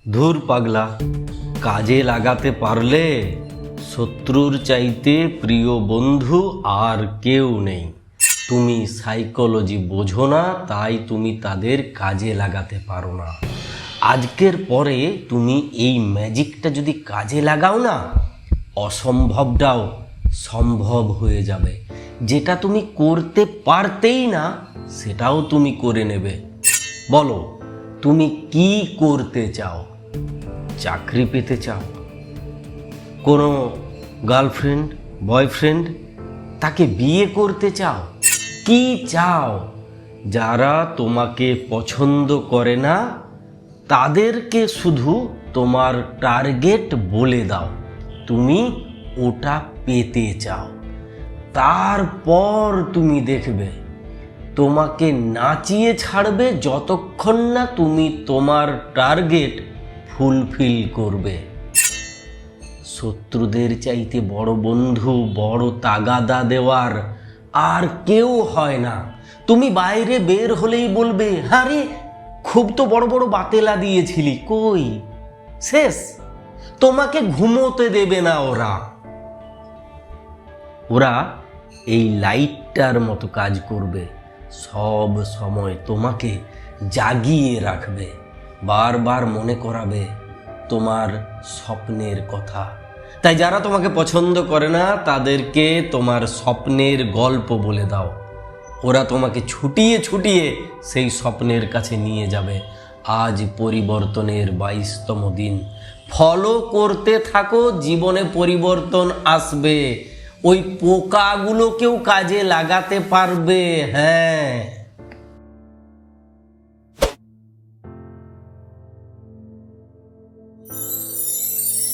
ধুর পাগলা, কাজে লাগাতে পারলে শত্রুর চাইতে প্রিয় বন্ধু আর কেউ নেই। তুমি সাইকোলজি বোঝো না, তাই তুমি তাদের কাজে লাগাতে পারো না। আজকের পরে তুমি এই ম্যাজিকটা যদি কাজে লাগাও না, অসম্ভবটাও সম্ভব হয়ে যাবে। যেটা তুমি করতে পারতেই না, সেটাও তুমি করে নেবে। বলো, তুমি কি করতে চাও? চাকরি পেতে চাও? কোনো গার্লফ্রেন্ড, বয়ফ্রেন্ড, তাকে বিয়ে করতে চাও? কি চাও? যারা তোমাকে পছন্দ করে না তাদেরকে শুধু তোমার টার্গেট বলে দাও, তুমি ওটা পেতে চাও। তারপর তুমি দেখবে তোমাকে নাচিয়ে ছাড়বে যতক্ষণ না তুমি তোমার টার্গেট ফুলফিল করবে। শত্রুদের চাইতে বড় বন্ধু, বড় তাগাদা দেওয়ার আর কেউ হয় না। তুমি বাইরে বের হলেই বলবে, আরে খুব তো বড় বড় বাতেলা দিয়েছিলি, কই শেষ? তোমাকে ঘুমোতে দেবে না ওরা এই লাইটটার মতো কাজ করবে, সব সময় তোমাকে জাগিয়ে রাখবে, বারবার মনে করাবে তোমার স্বপ্নের কথা। তাই যারা তোমাকে পছন্দ করে না তাদেরকে তোমার স্বপ্নের গল্প বলে দাও, ওরা তোমাকে ছুটিয়ে ছুটিয়ে সেই স্বপ্নের কাছে নিয়ে যাবে। আজ পরিবর্তনের 22তম দিন। ফলো করতে থাকো, জীবনে পরিবর্তন আসবে। ওই পোকাগুলোকেও কাজে লাগাতে পারবে। হ্যাঁ।